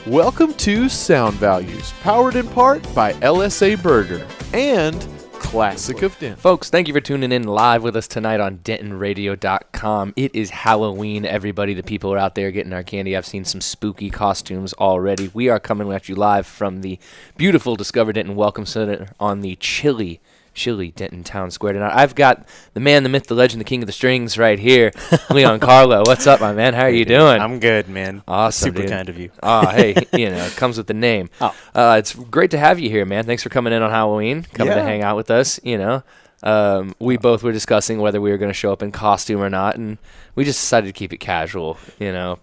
Welcome to Sound Values, powered in part by LSA Burger and Classic of Denton. Folks, thank you for tuning in live with us tonight on DentonRadio.com. It is Halloween, everybody. The people are out there getting our candy. I've seen some spooky costumes already. We are coming at you live from the beautiful Discover Denton Welcome Center on the chilly Denton Town Square tonight. I've got the man, the myth, the legend, the king of the strings right here, Leoncarlo. What's up, my man? How are you doing? I'm good, man. Awesome, Super dude. kind of you. Oh, hey, it comes with the name. Oh. It's great to have you here, man. Thanks for coming in on Halloween, coming to hang out with us, We both were discussing whether we were going to show up in costume or not, and we just decided to keep it casual, Yeah.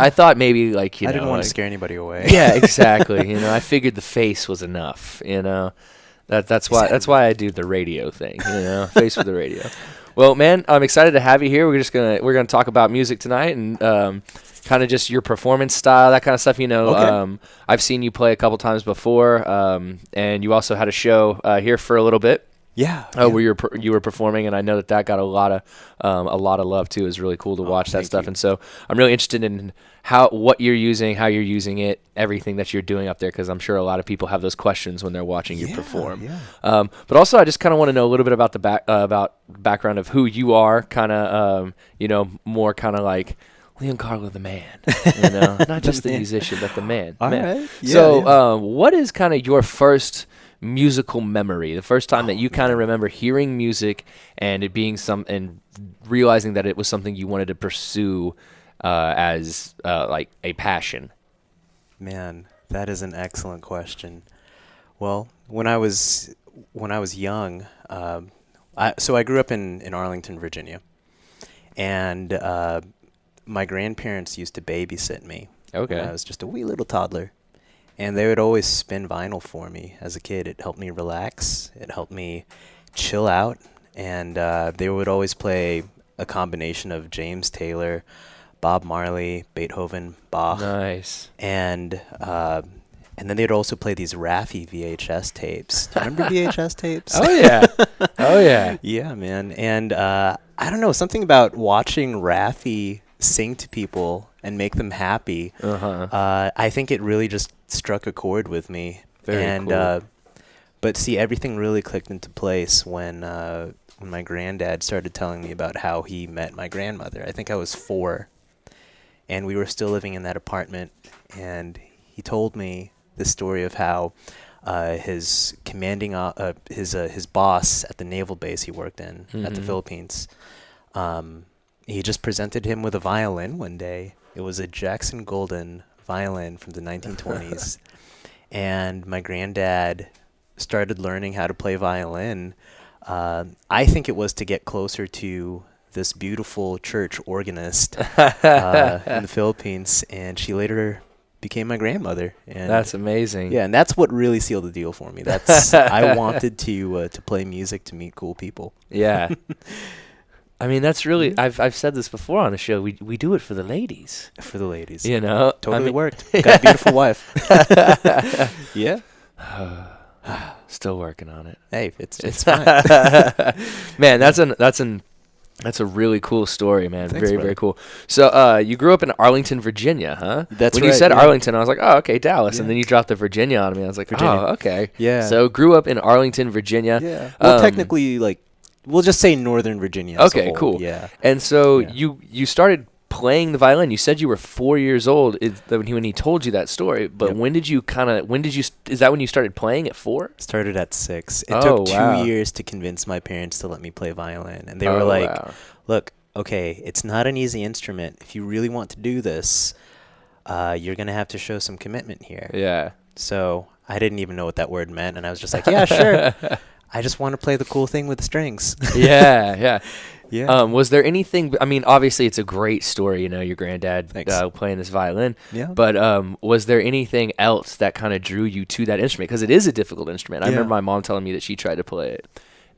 I thought maybe, I didn't want to scare anybody away. Yeah, exactly. I figured the face was enough, That's why I do the radio thing, face for the radio. Well, man, I'm excited to have you here. We're gonna talk about music tonight and kind of just your performance style, that kind of stuff. Okay. I've seen you play a couple times before, and you also had a show here for a little bit. Yeah. Where you were performing, and I know that got a lot of love too. It was really cool to watch that stuff, and so I'm really interested in what you're using, how you're using it, everything that you're doing up there, because I'm sure a lot of people have those questions when they're watching you perform. Yeah. But also, I just kind of want to know a little bit about the background of who you are, kind of more kind of like Leoncarlo the man, not just the musician, but the man. All man. right. Yeah, So, what is kind of your first musical memory, the first time that you kind of remember hearing music and it being and realizing that it was something you wanted to pursue as like a passion? Man, that is an excellent question. Well, when I was young, I grew up in Arlington, Virginia, and my grandparents used to babysit me. Okay. When I was just a wee little toddler. And they would always spin vinyl for me as a kid. It helped me relax. It helped me chill out. And they would always play a combination of James Taylor, Bob Marley, Beethoven, Bach. Nice. And then they'd also play these Raffi VHS tapes. Do you remember VHS tapes? Oh, yeah. Oh, yeah. Yeah, man. And I don't know, something about watching Raffi sing to people and make them happy. I think it really just struck a chord with me. Very cool. But see, everything really clicked into place when my granddad started telling me about how he met my grandmother. I think I was 4, and we were still living in that apartment, and he told me the story of how his commanding his boss at the naval base he worked in at the Philippines, he just presented him with a violin one day. It was a Jackson Golden violin from the 1920s. And my granddad started learning how to play violin. I think it was to get closer to this beautiful church organist in the Philippines. And she later became my grandmother. And That's amazing. yeah, and that's what really sealed the deal for me. I wanted to play music to meet cool people. Yeah. I mean, that's really, I've said this before on the show, we do it for the ladies. For the ladies. Totally worked. Got a beautiful wife. Yeah. Still working on it. Hey, it's fine. Man, that's a really cool story, man. Thanks, very, brother. very cool. So, you grew up in Arlington, Virginia, huh? That's when right, you said yeah. Arlington, I was like, oh, okay, Dallas. Yeah. And then you dropped the Virginia on me. I was like, Virginia. oh, okay. Yeah. So, grew up in Arlington, Virginia. Yeah. Well, technically, we'll just say Northern Virginia. As a Okay, whole. cool. Yeah. And so Yeah. you started playing the violin. You said you were 4 years old when he told you that story. But Yep. is that when you started playing at 4? Started at 6. It Oh, took 2 wow. years to convince my parents to let me play violin, and they Oh, were like, wow. "Look, okay, it's not an easy instrument. If you really want to do this, you're gonna have to show some commitment here." Yeah. So I didn't even know what that word meant, and I was just like, "Yeah, sure." I just want to play the cool thing with the strings. Yeah, yeah. Yeah. Was there anything? I mean, obviously, it's a great story. Your granddad Thanks. playing this violin. Yeah. But was there anything else that kind of drew you to that instrument? Because it is a difficult instrument. I Yeah. remember my mom telling me that she tried to play it,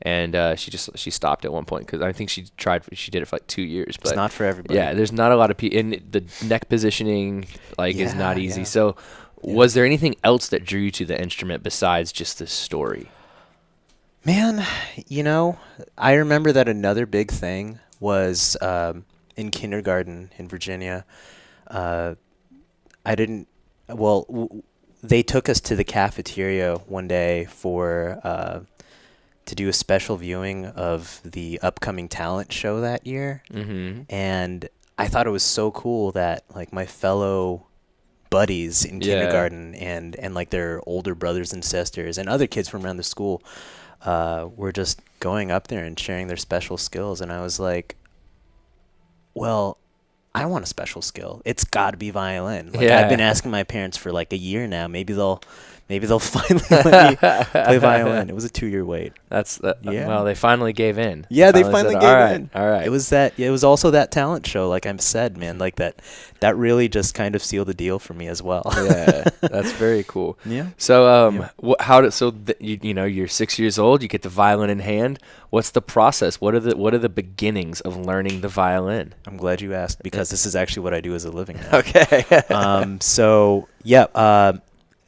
and she stopped at one point because I think she did it for like 2 years. But It's not for everybody. yeah, there's not a lot of people, and the neck positioning is not Yeah, easy. yeah. So, was there anything else that drew you to the instrument besides just this story? Man, I remember that another big thing was in kindergarten in Virginia. I didn't well, they took us to the cafeteria one day to do a special viewing of the upcoming talent show that year. Mm-hmm. And I thought it was so cool that like my fellow buddies in kindergarten and like their older brothers and sisters and other kids from around the school were just going up there and sharing their special skills. And I was like, well, I want a special skill. It's got to be violin. Like I've been asking my parents for like a year now. Maybe they'll finally let me play violin. It was a 2-year wait. Well, they finally gave in. Yeah, they finally gave in. All right. It was also that talent show, like I said, man. Like that really just kind of sealed the deal for me as well. Yeah, that's very cool. Yeah. So, you're 6 years old. You get the violin in hand. What's the process? What are the beginnings of learning the violin? I'm glad you asked because this is actually what I do as a living now. Okay.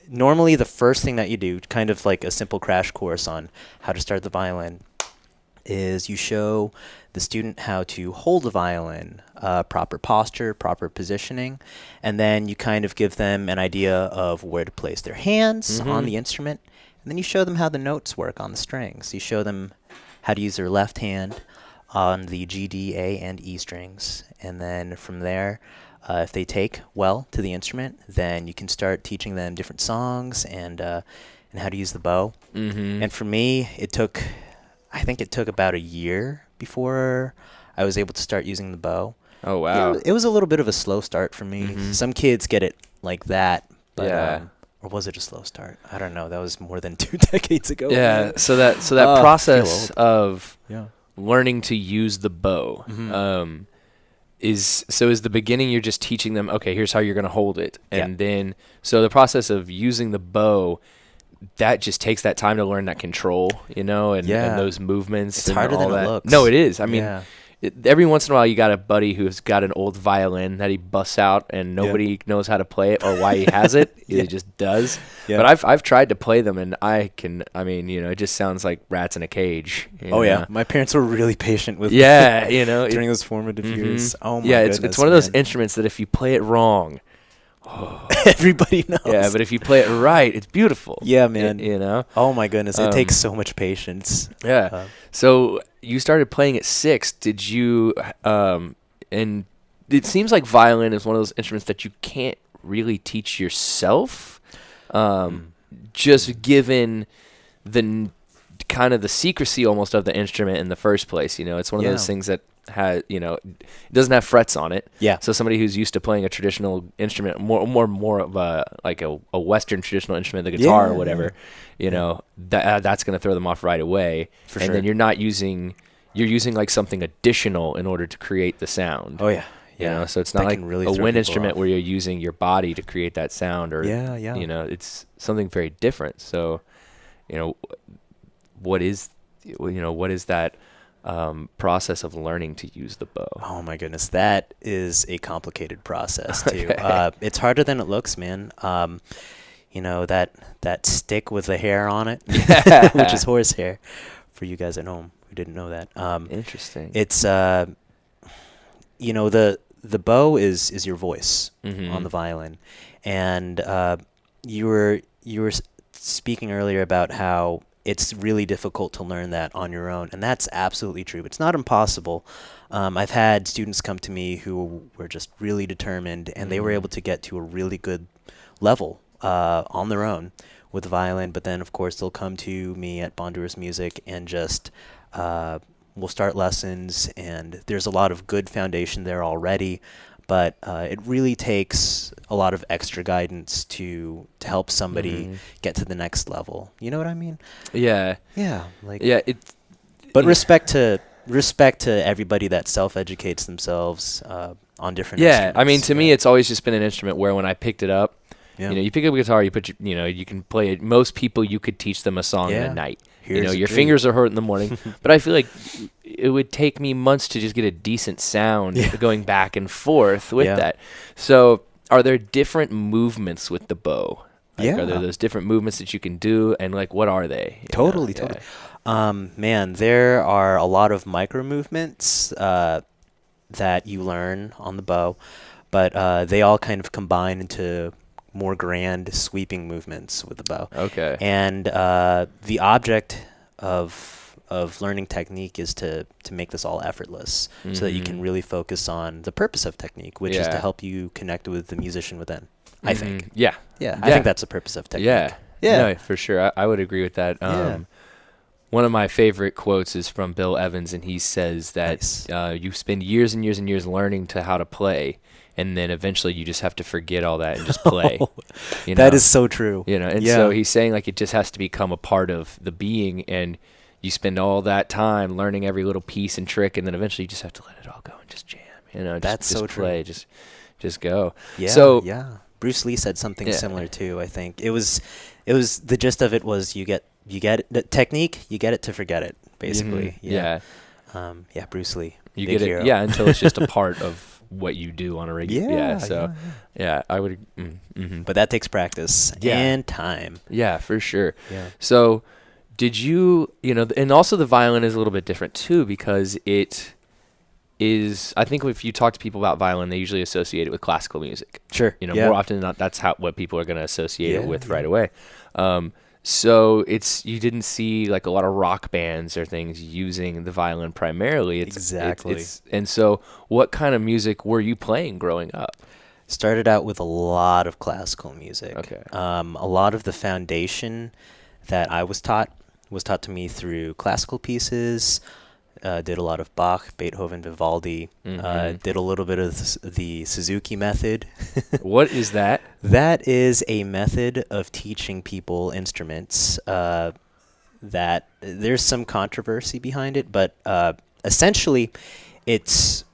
Normally the first thing that you do, kind of like a simple crash course on how to start the violin, is you show the student how to hold the violin, proper posture, proper positioning, and then you kind of give them an idea of where to place their hands on the instrument, and then you show them how the notes work on the strings. You show them how to use their left hand on the G, D, A, and E strings, and then from there, if they take well to the instrument, then you can start teaching them different songs and how to use the bow. Mm-hmm. And for me, I think it took about a year before I was able to start using the bow. Oh, wow. It was a little bit of a slow start for me. Mm-hmm. Some kids get it like that, but or was it a slow start? I don't know. That was more than 2 decades ago. Yeah. Man. So that process of learning to use the bow. Mm-hmm. Is the beginning you're just teaching them, okay, here's how you're going to hold it. And then, so the process of using the bow, that just takes that time to learn that control, and those movements. It's harder than it looks. No, it is. I mean, every once in a while you got a buddy who's got an old violin that he busts out and nobody knows how to play it or why he has it. He just does. Yeah. But I've tried to play them and it just sounds like rats in a cage. Yeah. My parents were really patient with me. During those formative years. Oh my goodness. It's one of those instruments that if you play it wrong, everybody knows. Yeah, but if you play it right, it's beautiful. Yeah, man. Oh my goodness, it takes so much patience. Yeah. So you started playing at 6. Did you? And it seems like violin is one of those instruments that you can't really teach yourself. Just given the kind of the secrecy almost of the instrument in the first place. It's one of those things that it doesn't have frets on it. Yeah. So somebody who's used to playing a traditional instrument, more of a Western traditional instrument, the guitar or whatever, that's going to throw them off right away. For sure. And then you're using like something additional in order to create the sound. Oh yeah. Yeah. So it's not like really a wind instrument where you're using your body to create that sound, or it's something very different. So, what is that process of learning to use the bow? Oh my goodness, that is a complicated process too. Okay. It's harder than it looks, man. That stick with the hair on it, which is horsehair, for you guys at home who didn't know that. Interesting. It's the bow is your voice on the violin, and you were speaking earlier about how it's really difficult to learn that on your own, and that's absolutely true. It's not impossible. I've had students come to me who were just really determined, and they were able to get to a really good level on their own with the violin, but then, of course, they'll come to me at Bondurus Music and just we'll start lessons, and there's a lot of good foundation there already, but it really takes a lot of extra guidance to help somebody get to the next level. You know what I mean? Yeah. Yeah. Respect to everybody that self-educates themselves on different instruments. I mean, to me, it's always just been an instrument where when I picked it up, you pick up a guitar, you can play it. Most people, you could teach them a song in a night. Your fingers are hurt in the morning, but I feel like it would take me months to just get a decent sound going back and forth with that. So are there different movements with the bow? Are there those different movements that you can do, and what are they? Totally. Man, there are a lot of micro movements that you learn on the bow, but they all kind of combine into more grand sweeping movements with the bow. Okay. And the object of learning technique is to make this all effortless, so that you can really focus on the purpose of technique, which is to help you connect with the musician within. I think. Yeah. I think that's the purpose of technique. Yeah. No, for sure. I would agree with that. One of my favorite quotes is from Bill Evans, and he says that you spend years and years and years learning how to play, and then eventually you just have to forget all that and just play. You know? That is so true. You know, and so he's saying like it just has to become a part of the being, and you spend all that time learning every little piece and trick, and then eventually you just have to let it all go and just jam. You know, that's just so play, true. Just go. Yeah. So Bruce Lee said something similar too. I think it was the gist of it was you get the technique, you get it to forget it, basically. Bruce Lee. You big get hero. it, until it's just a part of what you do on a regular. I would. But that takes practice and time. Yeah, for sure. Yeah. So, did you and also the violin is a little bit different too, because it is. I think if you talk to people about violin, they usually associate it with classical music. Sure. More often than not, that's what people are going to associate it with right away. So you didn't see like a lot of rock bands or things using the violin primarily. Exactly. And so what kind of music were you playing growing up? Started out with a lot of classical music. Okay. A lot of the foundation that I was taught to me through classical pieces. Did a lot of Bach, Beethoven, Vivaldi. Did a little bit of the Suzuki method. What is that? That is a method of teaching people instruments that there's some controversy behind it, but essentially it's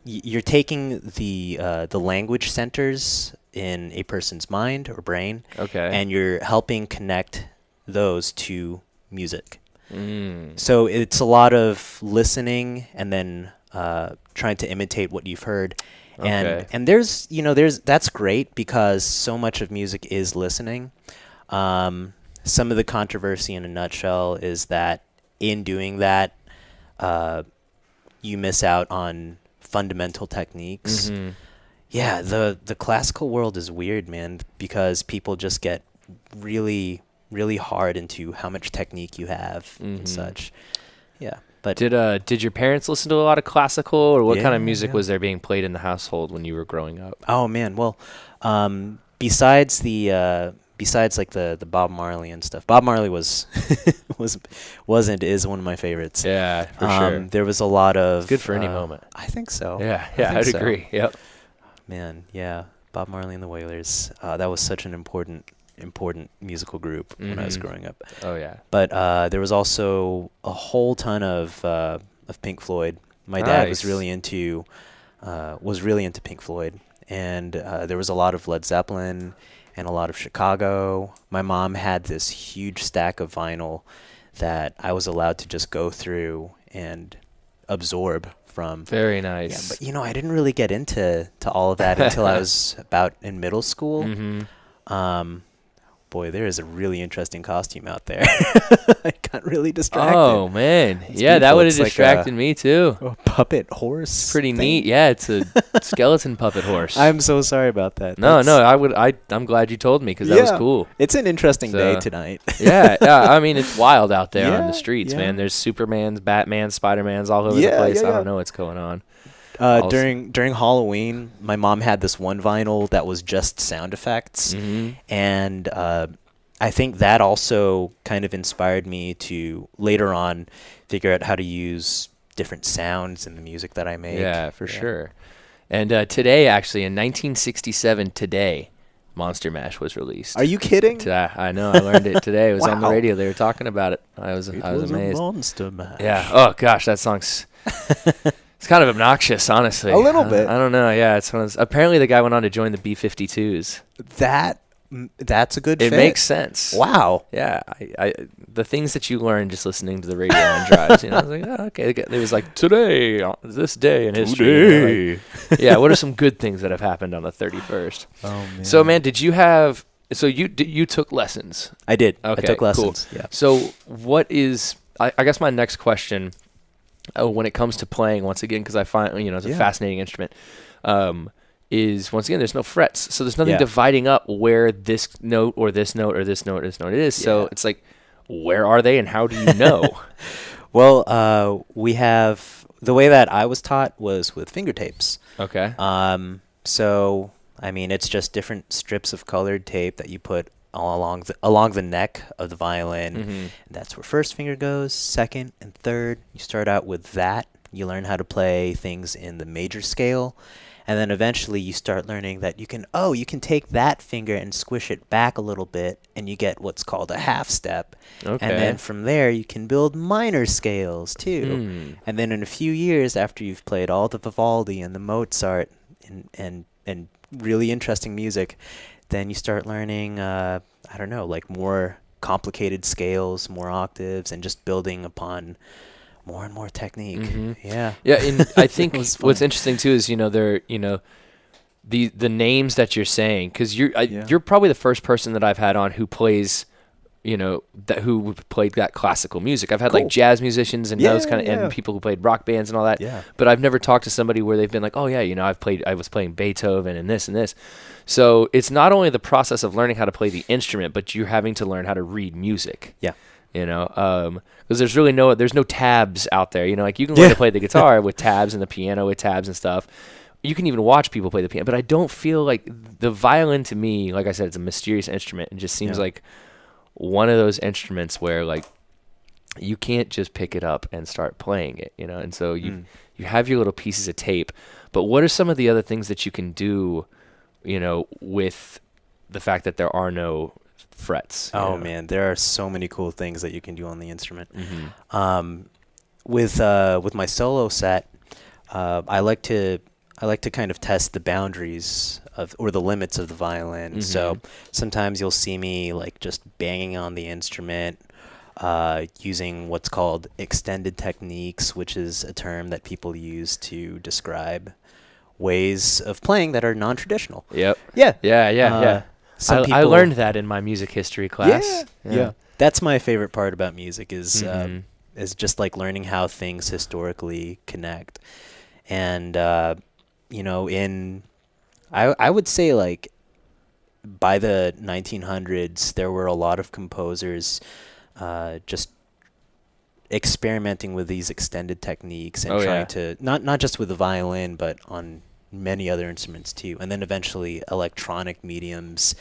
you're taking the language centers in a person's mind or brain, and you're helping connect those to music. So it's a lot of listening and then trying to imitate what you've heard. And there's that's great because so much of music is listening. Some of the controversy in a nutshell is that in doing that, you miss out on fundamental techniques. Yeah, the classical world is weird, man, because people just get really hard into how much technique you have and such. Yeah. But did your parents listen to a lot of classical, or what kind of music was there being played in the household when you were growing up? Oh man, well, besides like the Bob Marley and stuff, Bob Marley is one of my favorites. Yeah, for sure. There was a lot of it's good for any moment. I think so. Yeah, I'd agree. Yep. Man, yeah, Bob Marley and the Wailers. That was such an important musical group when I was growing up. Oh yeah. But there was also a whole ton of Pink Floyd. My dad was really into Pink Floyd, and there was a lot of Led Zeppelin and a lot of Chicago. My mom had this huge stack of vinyl that I was allowed to just go through and absorb from. Very nice. Yeah, but I didn't really get into all of that until I was about in middle school. Boy, there is a really interesting costume out there. I got really distracted. Oh, man. It's that beautiful. would have It's like distracted me, too. a puppet horse. Pretty thing. neat. Yeah, it's a skeleton puppet horse. I'm so sorry about that. No, I'm glad you told me, because that was cool. It's an interesting day tonight. yeah. I mean, it's wild out there on the Yeah, streets, yeah. man. There's Supermans, Batmans, Spider-Mans all over the place. I don't know what's going on. During Halloween, my mom had this one vinyl that was just sound effects, and I think that also kind of inspired me to later on figure out how to use different sounds in the music that I make. Yeah, for sure. And today, actually, in 1967, Monster Mash was released. Are you kidding? I know. I learned it today. It was on the Wow. radio. They were talking about it. I was amazed. Monster Mash. Yeah. Oh gosh, that song's. It's kind of obnoxious, honestly. A little bit. I don't know. Yeah, apparently the guy went on to join the B-52s. That's a good It fit. makes sense. Wow. Yeah, I the things that you learn just listening to the radio on drives. I was like, oh, okay. It was like today, on this day in history. Yeah. What are some good things that have happened on the 31st? Oh man. So man, did you have? So you took lessons? I did. Okay, I took lessons. Cool. Yeah. So what is? I guess my next question, when it comes to playing, once again, because I find it's a fascinating instrument. is, once again, there's no frets. So there's nothing Yeah. dividing up where this note or this note or this note or this note is. So Yeah. it's like, where are they and how do you know? Well, we have the way that I was taught was with finger tapes. Okay. So I mean, it's just different strips of colored tape that you put all along the neck of the violin. Mm-hmm. That's where first finger goes, second and third. You start out with that. You learn how to play things in the major scale. And then eventually you start learning that you can take that finger and squish it back a little bit, and you get what's called a half step. Okay. And then from there you can build minor scales too. And then in a few years after you've played all the Vivaldi and the Mozart and really interesting music, then you start learning, I don't know, like more complicated scales, more octaves, and just building upon more and more technique. Mm-hmm. Yeah. Yeah, and I think was what's fun. interesting too is the names that you're saying, because Yeah. you're probably the first person that I've had on who plays, who played that classical music. I've had like Cool. jazz musicians and Yeah, those kind of yeah. and people who played rock bands and all that. Yeah. But I've never talked to somebody where they've been like, oh yeah, I was playing Beethoven and this and this. So it's not only the process of learning how to play the instrument, but you're having to learn how to read music. Yeah. Because there's really no tabs out there. Like you can learn to play the guitar with tabs and the piano with tabs and stuff. You can even watch people play the piano, but I don't feel like the violin, to me, like I said, it's a mysterious instrument. It just seems Yeah. like one of those instruments where like you can't just pick it up and start playing it, and so you have your little pieces of tape. But what are some of the other things that you can do, with the fact that there are no frets? Oh man, there are so many cool things that you can do on the instrument. Mm-hmm. With my solo set, I like to kind of test the boundaries or the limits of the violin. Mm-hmm. So sometimes you'll see me like just banging on the instrument, using what's called extended techniques, which is a term that people use to describe ways of playing that are non-traditional. Yep. Yeah. Yeah. Some I people- learned that in my music history class. Yeah. That's my favorite part about music is Mhm. is just like learning how things historically connect. And I would say like by the 1900s there were a lot of composers just experimenting with these extended techniques and Oh, trying yeah. to not just with the violin but on many other instruments too, and then eventually electronic mediums.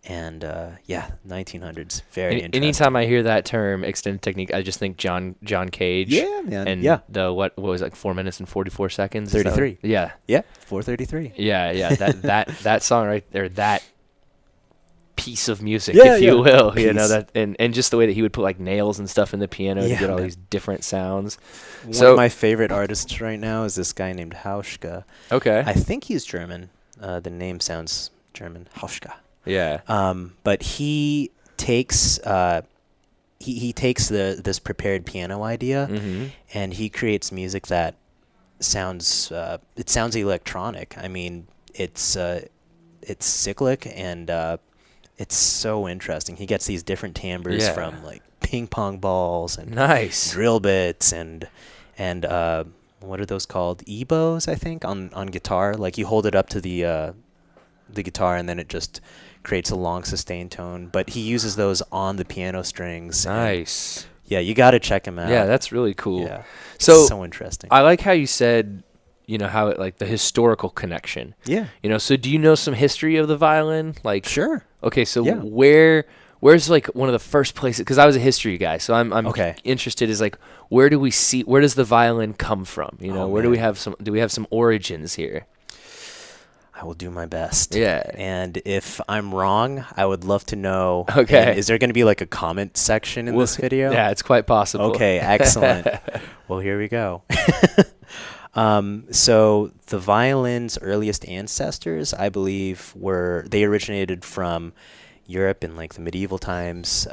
And 1900s, very interesting. Anytime I hear that term, extended technique, I just think John Cage. Yeah, man. And Yeah. the what was it, like 4 minutes and 44 seconds? Is that 33. what- Yeah. Yeah, 433. Yeah. That song right there, that piece of music, Yeah, if you yeah. will, Piece. that and just the way that he would put like nails and stuff in the piano to Yeah, get all man. these different sounds. One So- of my favorite artists right now is this guy named Hauschka. Okay. I think he's German. The name sounds German. Hauschka. Yeah. But he takes he takes this prepared piano idea Mm-hmm. and he creates music that sounds electronic. I mean, it's cyclic and it's so interesting. He gets these different timbres Yeah. from like ping pong balls and Nice. drill bits and what are those called? Ebows, I think, on guitar. Like you hold it up to the guitar and then it just creates a long sustained tone. But he uses those on the piano strings. and Nice. yeah, you got to check him out. Yeah, that's really cool. Yeah. So so interesting. I like how you said, how it like the historical connection. Yeah. So do you know some history of the violin? Like, Sure. okay, so Yeah. where's like one of the first places? Because I was a history guy, so I'm Okay. interested. Is like where does the violin come from? Oh, Where do we man. have some origins here? I will do my best. Yeah. And if I'm wrong, I would love to know. Okay. And is there going to be like a comment section in this video? Yeah, it's quite possible. Okay, excellent. Well, here we go. So the violin's earliest ancestors, I believe, they originated from Europe in like the medieval times.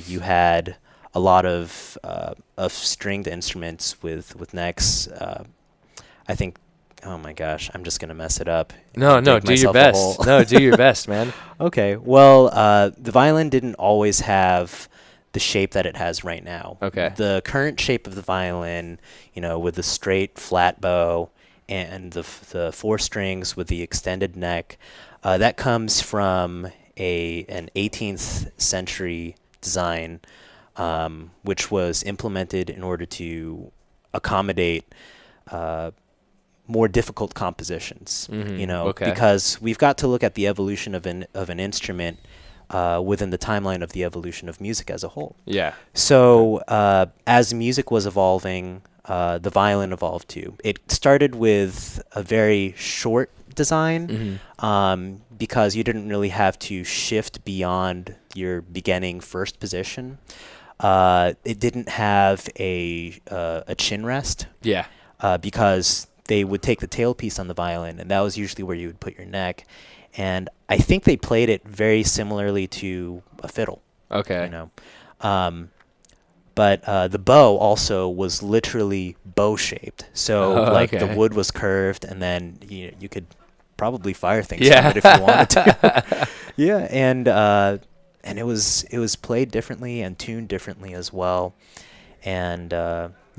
You had a lot of stringed instruments with necks. I think. Oh my gosh, I'm just gonna mess it up. No, Dig do your myself a best. hole. No, do your best, man. Okay. Well, the violin didn't always have the shape that it has right now. Okay. The current shape of the violin, with the straight flat bow and the 4 strings with the extended neck. That comes from an 18th century design, which was implemented in order to accommodate more difficult compositions. Okay. Because we've got to look at the evolution of an instrument within the timeline of the evolution of music as a whole. Yeah. So as music was evolving, the violin evolved too. It started with a very short design because you didn't really have to shift beyond your beginning first position. It didn't have a chin rest. Yeah. Because they would take the tailpiece on the violin, and that was usually where you would put your neck. And I think they played it very similarly to a fiddle. Okay. But the bow also was literally bow-shaped. So, the wood was curved, and then you could probably fire things from it if you wanted to. Yeah, and it was played differently and tuned differently as well. And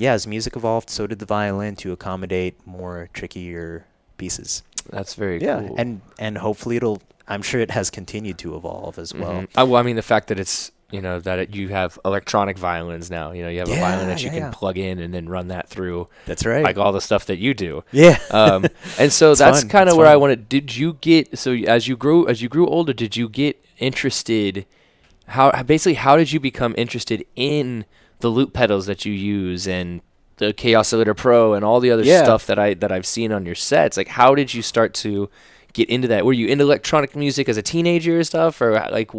as music evolved, so did the violin to accommodate more trickier pieces. That's very cool. And hopefully I'm sure it has continued to evolve as well. Well, I mean, the fact that it's, you have electronic violins now. You have a violin that you can plug in and then run that through. That's right. Like all the stuff that you do. Yeah. And so that's kind of where fun. I wanted. Did you get, so as you grew older, did you get interested, how did you become interested in the loop pedals that you use and the Chaos Oscillator Pro and all the other stuff that I've seen on your sets? Like, how did you start to get into that? Were you into electronic music as a teenager or stuff, or like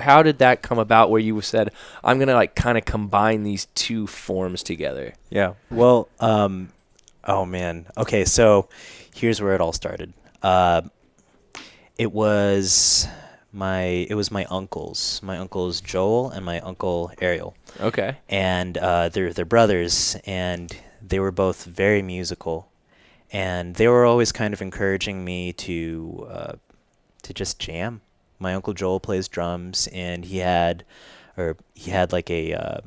how did that come about where you said, I'm gonna like kind of combine these two forms together? Yeah. Well, oh man. Okay, so here's where it all started. It was my uncles Joel and my uncle Ariel. Okay. And they're brothers, and they were both very musical, and they were always kind of encouraging me to just jam. My uncle Joel plays drums, and he had like a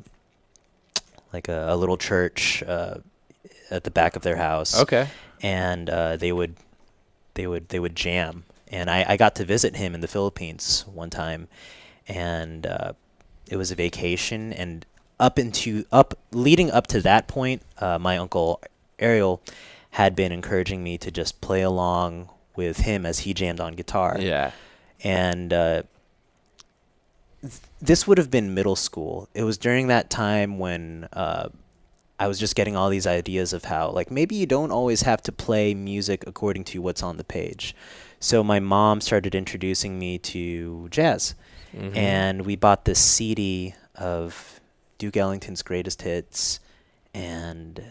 little church at the back of their house. Okay. And they would jam. And I got to visit him in the Philippines one time, and it was a vacation. And leading up to that point, my uncle Ariel had been encouraging me to just play along with him as he jammed on guitar. Yeah. And this would have been middle school. It was during that time when I was just getting all these ideas of how, like, maybe you don't always have to play music according to what's on the page. So my mom started introducing me to jazz. And we bought this CD of Duke Ellington's greatest hits, and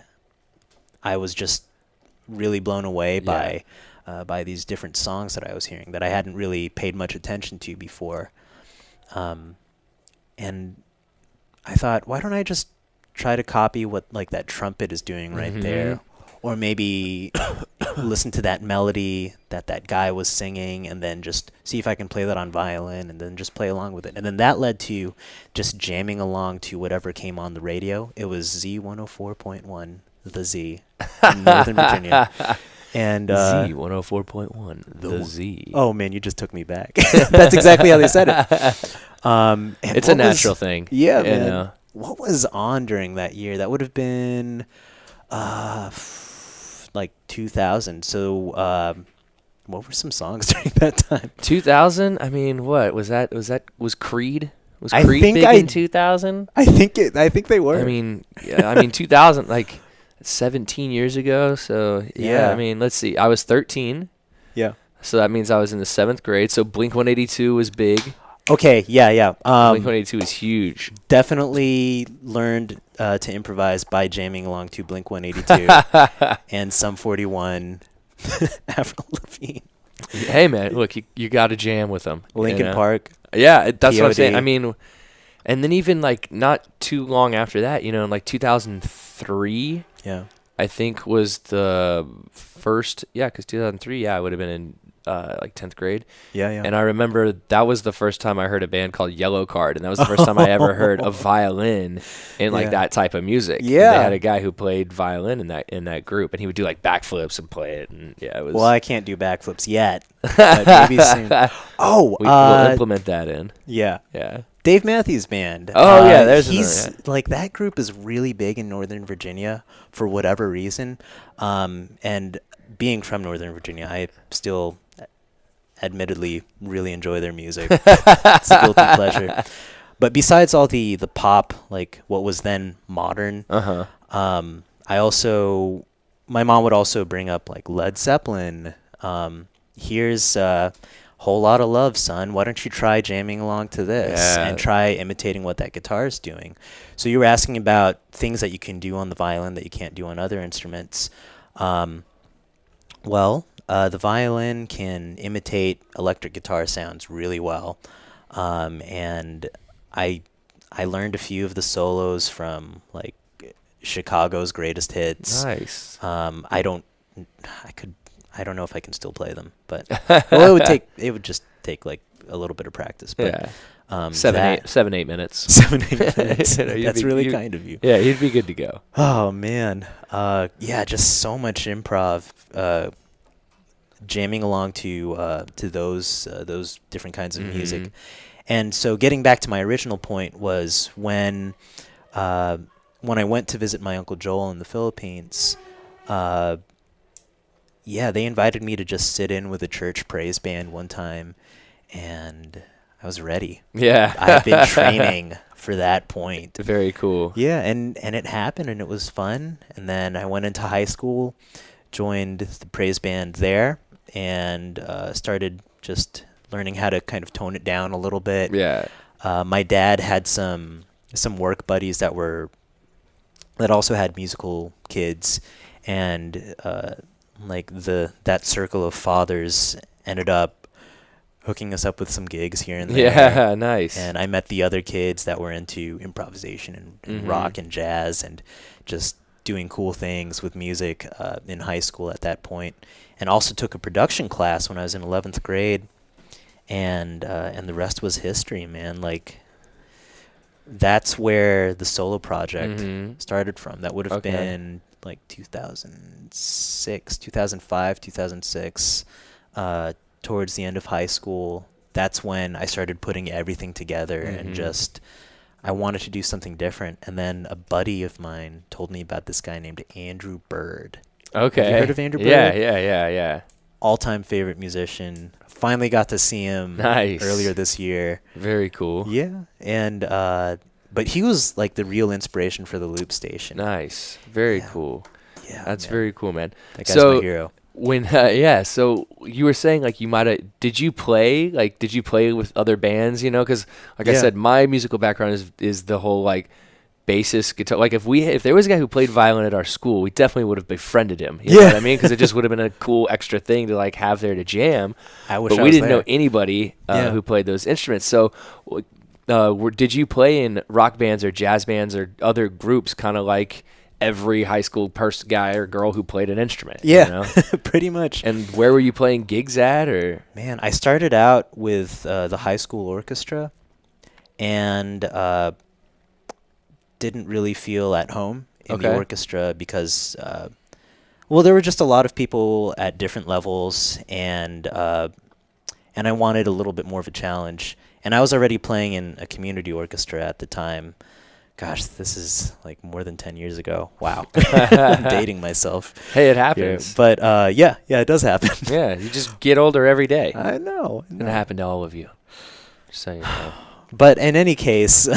I was just really blown away by these different songs that I was hearing that I hadn't really paid much attention to before. And I thought, why don't I just try to copy what like that trumpet is doing right there, or maybe listen to that melody that guy was singing, and then just see if I can play that on violin, and then just play along with it. And then that led to just jamming along to whatever came on the radio. It was Z104.1, the Z, in Northern Virginia. And Z104.1, the Z. Oh man, you just took me back. That's exactly how they said it. It's a natural thing. Yeah, man. What was on during that year? That would have been like 2000. So what were some songs during that time? 2000? I mean, what was that? Was Creed? Was Creed big in 2000? I think they were. I mean, 2000, like 17 years ago. So yeah, I mean, let's see. I was 13. Yeah. So that means I was in the 7th grade. So Blink-182 was big. Okay, yeah. Blink-182 is huge. Definitely learned to improvise by jamming along to Blink-182 and Sum 41, Avril Lavigne. Hey, man, look, you got to jam with them. Linkin Park. Yeah, that's what I'm saying. POD. I mean, and then even like not too long after that, in like 2003, Yeah. I think was the first, because 2003, I would have been in like 10th grade. Yeah, yeah. And I remember that was the first time I heard a band called Yellow Card, and that was the first time I ever heard a violin in like Yeah. that type of music. Yeah. And they had a guy who played violin in that group, and he would do like backflips and play it. And yeah, it was. Well, I can't do backflips yet, but maybe soon. Oh, we'll implement that in. yeah. Yeah. Dave Matthews Band. Oh, yeah, there's he's another, like that group is really big in Northern Virginia for whatever reason. And being from Northern Virginia, I still admittedly really enjoy their music. It's a guilty pleasure. But besides all the pop, like what was then modern, I also my mom would also bring up like Led Zeppelin. Here's Whole Lot of Love, son. Why don't you try jamming along to this and try imitating what that guitar is doing? So you were asking about things that you can do on the violin that you can't do on other instruments. Well, the violin can imitate electric guitar sounds really well. And I learned a few of the solos from like Chicago's greatest hits. Nice. I don't know if I can still play them, but well, it would just take like a little bit of practice. But, yeah. 7-8 minutes. 7-8 minutes. You know, That's really kind of you. Yeah, you'd be good to go. Oh man. Yeah, just so much improv. Jamming along to those different kinds of music. And so getting back to my original point was when I went to visit my Uncle Joel in the Philippines, they invited me to just sit in with a church praise band one time, and I was ready. Yeah. I've been training for that point. Very cool. Yeah, and it happened, and it was fun. And then I went into high school, joined the praise band there, and started just learning how to kind of tone it down a little bit. Yeah. My dad had some work buddies that also had musical kids, and that circle of fathers ended up hooking us up with some gigs here and there. Yeah, nice. And I met the other kids that were into improvisation and rock and jazz and just doing cool things with music in high school at that point. And also took a production class when I was in 11th grade. And the rest was history, man. Like, that's where the solo project started from. That would have been like 2006, 2005, 2006, towards the end of high school. That's when I started putting everything together and just, I wanted to do something different. And then a buddy of mine told me about this guy named Andrew Bird. Okay. Have you heard of Andrew Bird? Yeah. All-time favorite musician. Finally got to see him earlier this year. Very cool. Yeah. And, but he was like the real inspiration for the Loop Station. Nice. Very cool. Yeah. That's man. very cool, man. That guy's my hero. So you were saying like did you play with other bands, you know? Because like I said, my musical background is the whole like bassist guitar. Like if there was a guy who played violin at our school, we definitely would have befriended him. You know what I mean? Because it just would have been a cool extra thing to like have there to jam. But we didn't know anybody who played those instruments. So did you play in rock bands or jazz bands or other groups, kind of like every high school guy or girl who played an instrument? Yeah, you know? pretty much. And where were you playing gigs at? Or man, I started out with the high school orchestra, and didn't really feel at home in the orchestra because, there were just a lot of people at different levels, and I wanted a little bit more of a challenge. And I was already playing in a community orchestra at the time. Gosh, this is like more than 10 years ago. Wow. I'm dating myself. Hey, it happens. Yeah. But it does happen. Yeah, you just get older every day. I know. It happened to all of you. Just saying. But in any case,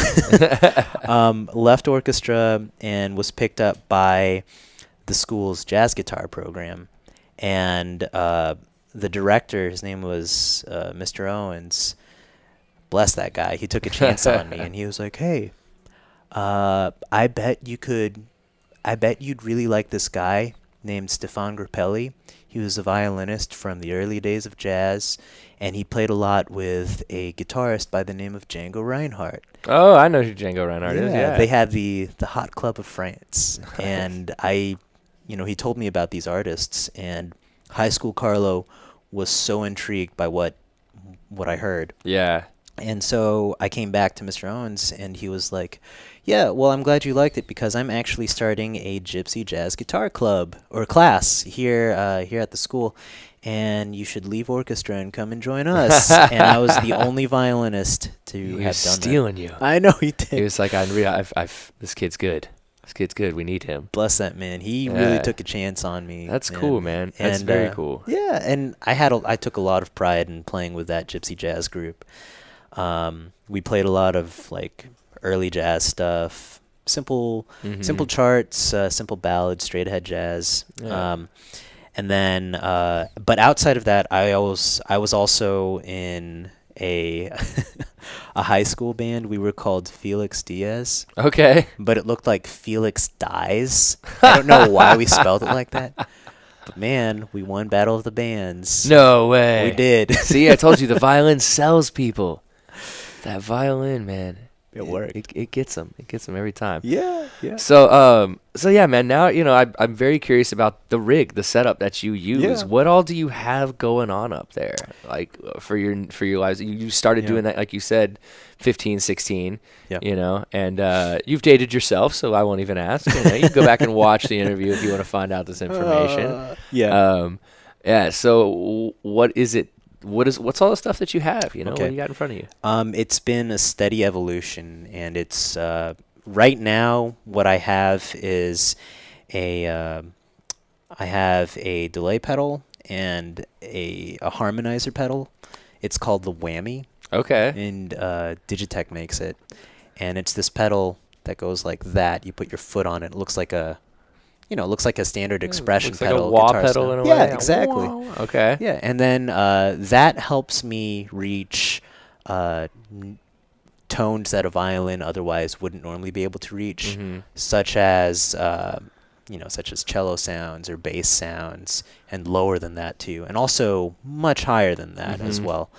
left orchestra and was picked up by the school's jazz guitar program. And the director, his name was Mr. Owens. Bless that guy. He took a chance on me, and he was like, hey, I bet you'd really like this guy named Stefan Grappelli. He was a violinist from the early days of jazz, and he played a lot with a guitarist by the name of Django Reinhardt. Oh, I know who Django Reinhardt is, yeah. They had the Hot Club of France, and he told me about these artists, and High School Carlo was so intrigued by what I heard. Yeah. And so I came back to Mr. Owens, and he was like, "Yeah, well, I'm glad you liked it because I'm actually starting a gypsy jazz guitar club or class here at the school, and you should leave orchestra and come and join us." And I was the only violinist to He have was done stealing you. that. I know he did. He was like, this kid's good. This kid's good. We need him. Bless that man. He Yeah. really took a chance on me. That's cool, man. That's very cool. Yeah, and I took a lot of pride in playing with that gypsy jazz group. We played a lot of like early jazz stuff, simple charts, simple ballads, straight ahead jazz. Yeah. And then, but outside of that, I was also in a a high school band. We were called Felix Diaz, Okay. but it looked like Felix Dies. I don't know why we spelled it like that. But man, we won Battle of the Bands. No way. We did. See, I told you the violin sells people. That violin, man. It worked. It gets them. It gets them every time. Yeah. So yeah, man. Now I'm very curious about the rig, the setup that you use. Yeah. What all do you have going on up there? Like for your lives, you started Yeah. doing that, like you said, 15, 16. Yeah. And you've dated yourself, so I won't even ask. You can go back and watch the interview if you want to find out this information. Yeah. Yeah. So what is it? What's all the stuff that you have? What do you got in front of you? It's been a steady evolution, and it's right now what I have is I have a delay pedal and a harmonizer pedal. It's called the Whammy, Okay. and Digitech makes it, and it's this pedal that goes like that. You put your foot on it. It looks like a standard expression Looks like pedal, a wah guitar pedal style. in a way. Yeah, exactly. Wah. Okay. Yeah, and then that helps me reach tones that a violin otherwise wouldn't normally be able to reach, Mhm. such as cello sounds or bass sounds, and lower than that too, and also much higher than that as Mhm. well.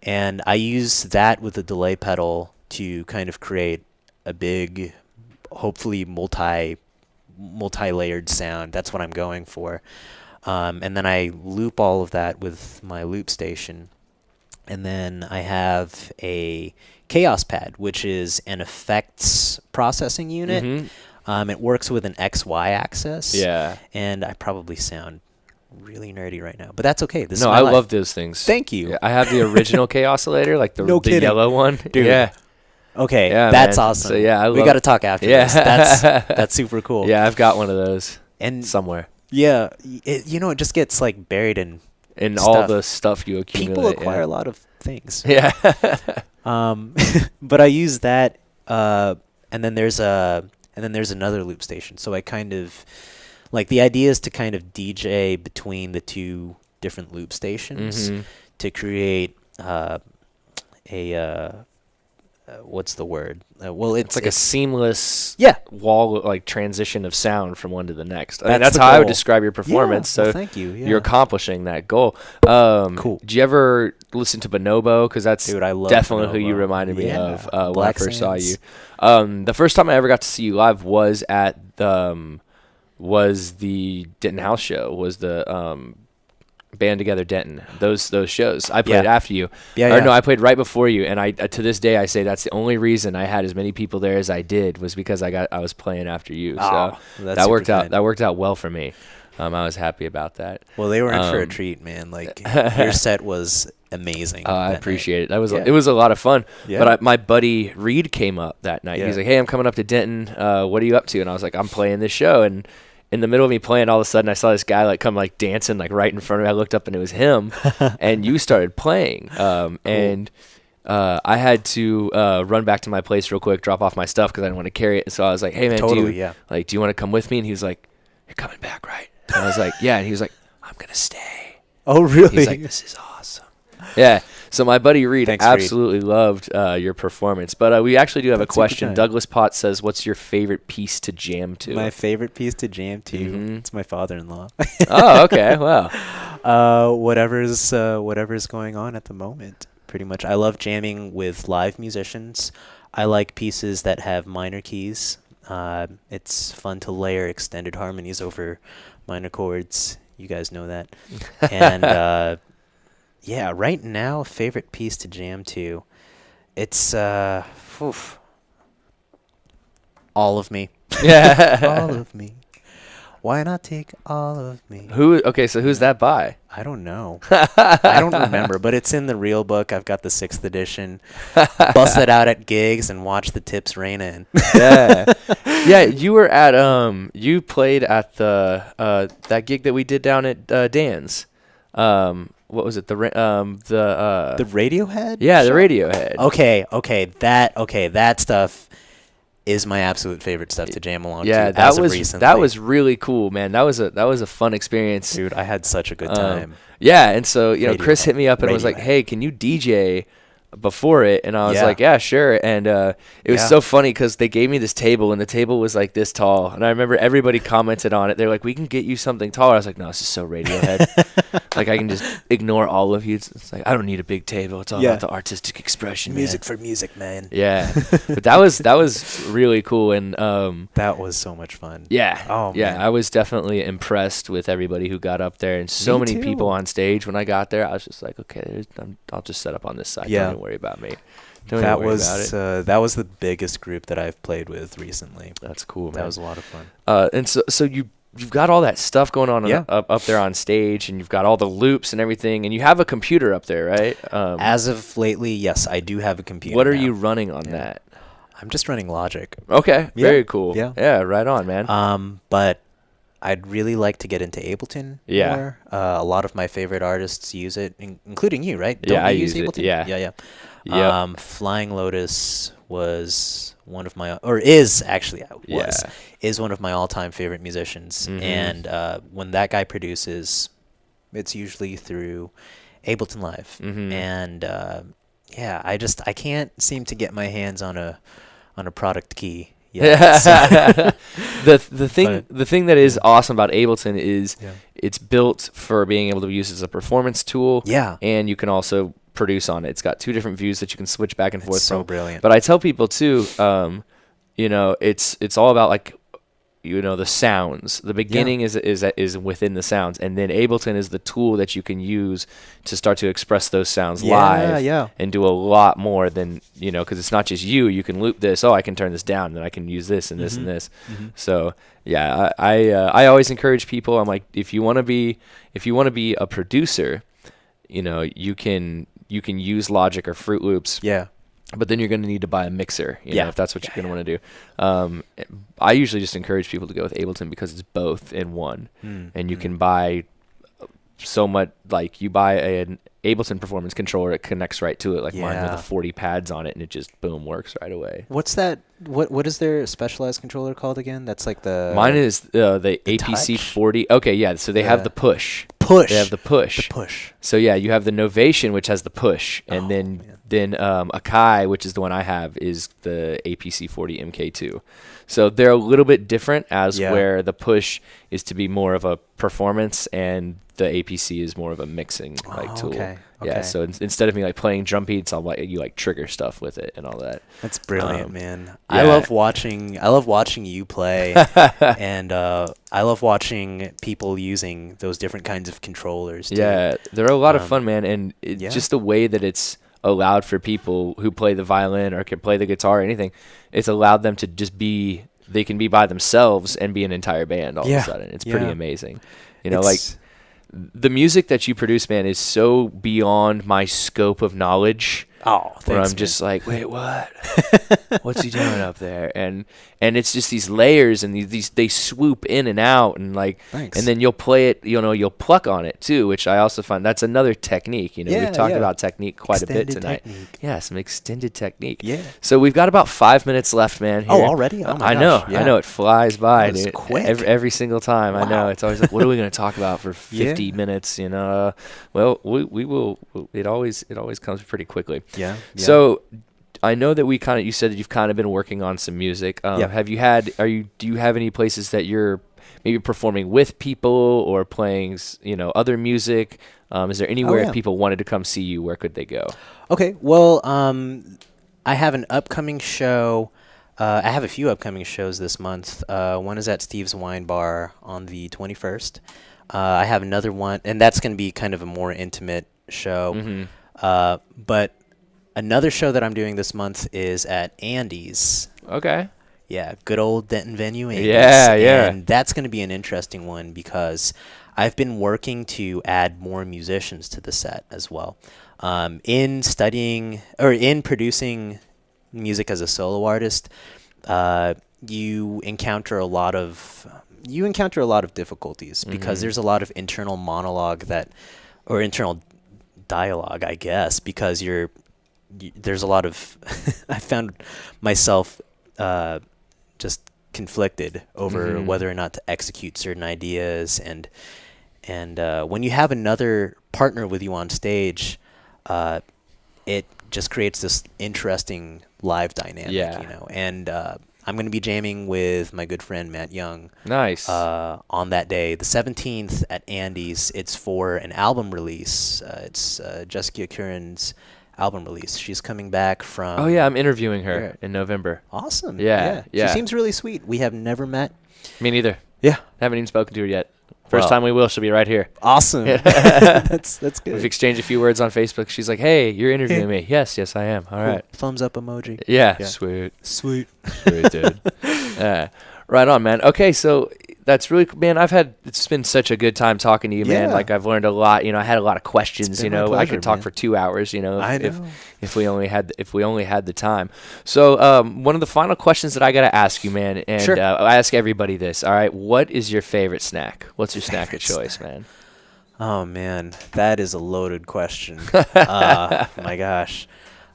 And I use that with the delay pedal to kind of create a big, hopefully multi-layered sound. That's what I'm going for. And then I loop all of that with my loop station. And then I have a Chaos Pad, which is an effects processing unit. Mhm. It works with an XY axis. Yeah. And I probably sound really nerdy right now, but that's okay. This is No, my I life. love those things. Thank you. Yeah, I have the original K oscillator, like the No kidding. yellow one. Dude. Yeah. Okay, Yeah, that's man. awesome. So, yeah, we got to talk after Yeah. this. That's super cool. Yeah, I've got one of those And somewhere. yeah, it just gets like buried in And stuff. all the stuff you accumulate. People acquire yeah. a lot of things. Yeah. But I use that, and then there's another loop station. So I kind of like the idea is to kind of DJ between the two different loop stations Mhm. to create what's the word? It's like a seamless yeah. wall, like transition of sound from one to the next. I mean, That's that's the how I would goal. describe your performance. Yeah, well, so thank you. Yeah. you're accomplishing that goal. Cool. Did you ever listen to Bonobo? Because that's Dude, I love definitely who you Bonobo. reminded me Yeah. of when I Black first saw Sands. you. The first time I ever got to see you live was at the Denton House show. Was the Band Together Denton. Those shows. I played Yeah. after you. Yeah, Or yeah. no, I played right before you. And I to this day I say that's the only reason I had as many people there as I did was because I was playing after you. So Oh, that's that worked super out. kind. That worked out well for me. I was happy about that. Well, they were in for a Um, treat, man. Like your set was amazing. I that appreciate it. That was Yeah. it was a lot of fun. Yeah. But my buddy Reed came up that night. Yeah. He's like, "Hey, I'm coming up to Denton. What are you up to?" And I was like, "I'm playing this show." And in the middle of me playing, all of a sudden I saw this guy like come like dancing like right in front of me. I looked up and it was him, and you started playing. And I had to run back to my place real quick, drop off my stuff because I didn't want to carry it. So I was like, "Hey man, Totally, do yeah. you want to come with me?" And he was like, "You're coming back, right?" And I was like, "Yeah." And he was like, "I'm gonna stay." Oh, really? He's like, "This is awesome." Yeah. So my buddy Reed Thanks, Reed. absolutely loved your performance. But we actually do have That's a super question. kind. Douglas Potts says, "What's your favorite piece to jam to?" My favorite piece to jam to. Mhm. It's my father-in-law. Oh, okay. Well, Whatever's going on at the moment. Pretty much. I love jamming with live musicians. I like pieces that have minor keys. It's fun to layer extended harmonies over minor chords. You guys know that. And yeah, right now, favorite piece to jam to. It's oof, all of me. Yeah. All of me. Why not take all of me? Okay, so who's that by? I don't know. I don't remember, but it's in the real book. I've got the 6th edition. Bust it out at gigs and watch the tips rain in. Yeah. Yeah, you were at you played at the that gig that we did down at Dan's. What was it? The Radiohead? Yeah, the show? Radiohead. Okay, that stuff is my absolute favorite stuff to jam along to. Yeah, that was really cool, man. That was a fun experience. Dude, I had such a good time. Yeah, and so Chris hit me up and was like, Radiohead. "Hey, can you DJ before it?" And I was Yeah. like, "Yeah, sure." And it was Yeah. so funny because they gave me this table, and the table was like this tall. And I remember everybody commented on it. They're like, "We can get you something taller." I was like, "No, this is so Radiohead. Like I can just ignore all of you." It's like I don't need a big table. It's all Yeah. about the artistic expression, Music man. for music, man. Yeah, but that was really cool, and That was so much fun. yeah, Oh, yeah, man. I was definitely impressed with everybody who got up there, and so Me many people too. on stage. When I got there, I was just like, okay, I'll just set up on this side. Yeah. Don't even worry about me. Don't That even worry about it. that was the biggest group that I've played with recently. That's cool, man. That was a lot of fun. And so you've got all that stuff going on Yeah. up there on stage, and you've got all the loops and everything, and you have a computer up there, right? As of lately, yes, I do have a computer. What are now. you running on that? I'm just running Logic. Okay, Yeah. very cool. Yeah. Right on, man. But I'd really like to get into Ableton Yeah. more. A lot of my favorite artists use it, including you, right? Yeah, I you use it, Ableton? yeah. Yeah. Yep. Flying Lotus was one of my, or is actually Yeah. is one of my all-time favorite musicians. Mhm. And when that guy produces, it's usually through Ableton Live. Mhm. And yeah, I can't seem to get my hands on a product key. Yeah. the thing But- the thing that is awesome about Ableton is Yeah. it's built for being able to be used as a performance tool. Yeah. And you can also produce on it. It's got 2 different views that you can switch back and forth It's so from. brilliant. But I tell people too, it's all about like the sounds. The beginning is within the sounds, and then Ableton is the tool that you can use to start to express those sounds live. Yeah. And do a lot more than because it's not just you. You can loop this. Oh, I can turn this down, then I can use this and this and this. So yeah, I always encourage people. I'm like, if you want to be a producer, you can use Logic or Fruit Loops. Yeah. But then you're going to need to buy a mixer, Yeah. if that's what you're going to want to do. I usually just encourage people to go with Ableton because it's both in one, and you can buy so much. Like you buy an Ableton performance controller, it connects right to it, like mine with Yeah. the 40 pads on it, and it just boom works right away. What's that? What is their specialized controller called again? That's like the Mine is the APC touch? 40. Okay, yeah. So they have the push. push. They have the push. The push. So yeah, you have the Novation, which has the push, and Oh, then man. Akai, which is the one I have, is the APC 40 MK2. So they're a little bit different, as Yeah. where the push is to be more of a performance, and the APC is more of a mixing tool. Okay. Yeah. Okay. So instead of me playing drum beats, I'll trigger stuff with it and all that. That's brilliant, man. yeah. I love watching you play, and I love watching people using those different kinds of controllers. Too. Yeah, they're a lot of fun, man, and yeah. just the way that it's allowed for people who play the violin or can play the guitar or anything, it's allowed them to just they can be by themselves and be an entire band all of a sudden. It's pretty amazing. It's- The music that you produce, man, is so beyond my scope of knowledge. Oh, thanks, Where I'm man. just like, wait, what? What's he doing up there? And it's just these layers, and these they swoop in and out, and Thanks. and then you'll play it, you'll pluck on it too, which I also find that's another technique. Yeah, we've talked yeah. about technique quite a bit Extended tonight. technique. Yeah, some extended technique. Yeah. So we've got about 5 minutes left, man. Oh, here. already? Oh my I gosh, know. yeah. I know. It flies by, That was dude. quick. Every single time. I know. Wow. It's always like, what are we going to talk about for 50 Yeah. minutes? Well, we will. It always comes pretty quickly. Yeah. So I know that you said that you've kind of been working on some music. Yeah. Do you have any places that you're maybe performing with people or playing, other music? Is there anywhere yeah. if people wanted to come see you, where could they go? Okay. Well, I have an upcoming show. I have a few upcoming shows this month. One is at Steve's Wine Bar on the 21st. I have another one, and that's going to be kind of a more intimate show. Mm-hmm. But another show that I'm doing this month is at Andy's. Okay. Yeah, good old Denton venue, Andy's. Yeah. And that's going to be an interesting one because I've been working to add more musicians to the set as well. In studying or in producing music as a solo artist, you encounter a lot of difficulties because there's a lot of internal monologue or internal dialogue, I guess, because there's a lot of I found myself just conflicted over whether or not to execute certain ideas, and when you have another partner with you on stage, it just creates this interesting live dynamic, and I'm going to be jamming with my good friend Matt Young. Nice. On that day, the 17th at Andy's. It's for an album release. It's Jessica Curran's album release. She's coming back from... Oh, yeah, I'm interviewing her in November. Awesome. Yeah. She seems really sweet. We have never met. Me neither. Yeah. Haven't even spoken to her yet. First time we will, she'll be right here. Awesome. That's good. We've exchanged a few words on Facebook. She's like, hey, you're interviewing me. Yes, I am. All right. Thumbs up emoji. Yeah. Sweet, dude. Right on, man. Okay, so that's really, man, it's been such a good time talking to you, man. Like, I've learned a lot. I had a lot of questions, my pleasure, I could talk man. for 2 hours, I know. if we only had the time. So, one of the final questions that I got to ask you, man, and Sure. I ask everybody this, all right? What is your favorite snack? What's your snack of choice, man? Oh, man, that is a loaded question. My gosh.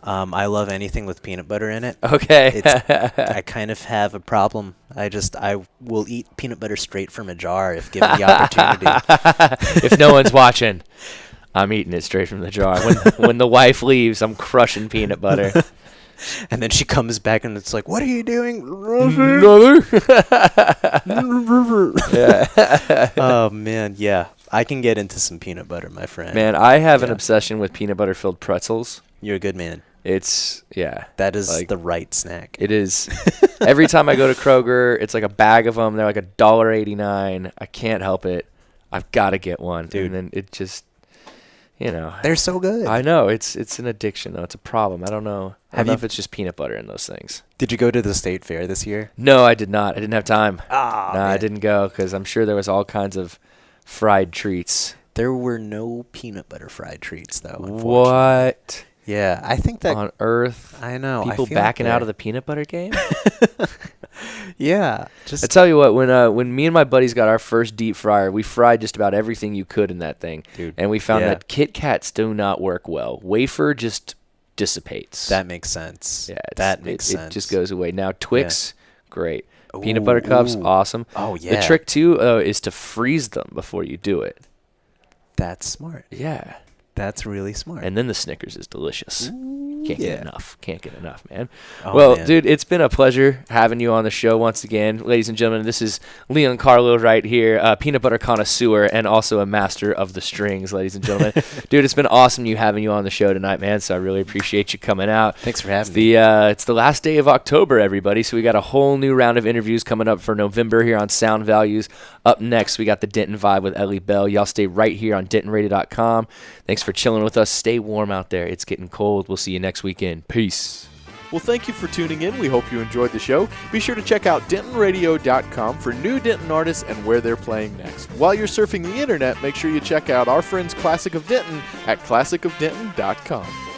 I love anything with peanut butter in it. Okay. I kind of have a problem. I will eat peanut butter straight from a jar if given the opportunity. If no one's watching, I'm eating it straight from the jar. When the wife leaves, I'm crushing peanut butter. And then she comes back and it's like, what are you doing? Yeah. Oh, man, yeah. I can get into some peanut butter, my friend. Man, I have an obsession with peanut butter filled pretzels. You're a good man. That is like, the right snack. It is. Every time I go to Kroger, it's like a bag of them. They're like $1.89. I can't help it. I've got to get one. Dude. And then it just, They're so good. I know. It's an addiction, though. It's a problem. I don't know. I don't know if it's just peanut butter in those things. Did you go to the state fair this year? No, I did not. I didn't have time. Oh, I didn't go because I'm sure there was all kinds of fried treats. There were no peanut butter fried treats, though, unfortunately. What? Yeah, I think that... On earth? I know. People backing out of the peanut butter game? Yeah. I tell you what, when me and my buddies got our first deep fryer, we fried just about everything you could in that thing. Dude, and we found that Kit Kats do not work well. Wafer just dissipates. That makes sense. Yeah, that makes sense. It just goes away. Now, Twix, great. Peanut butter cups, awesome. Oh, yeah. The trick, too, is to freeze them before you do it. That's smart. Yeah. That's really smart. And then the Snickers is delicious. Can't get enough, man. Oh, well, man. dude, it's been a pleasure having you on the show once again. Ladies and gentlemen, this is Leoncarlo right here, a peanut butter connoisseur and also a master of the strings, ladies and gentlemen. Dude, it's been awesome having you on the show tonight, man, so I really appreciate you coming out. Thanks for having me. It's the last day of October, everybody, so we got a whole new round of interviews coming up for November here on Sound Values. Up next, we got the Denton Vibe with Ellie Bell. Y'all stay right here on DentonRadio.com. Thanks for chilling with us. Stay warm out there. It's getting cold. We'll see you next weekend. Peace. Well, thank you for tuning in. We hope you enjoyed the show. Be sure to check out DentonRadio.com for new Denton artists and where they're playing next. While you're surfing the internet, make sure you check out our friends Classic of Denton at ClassicofDenton.com.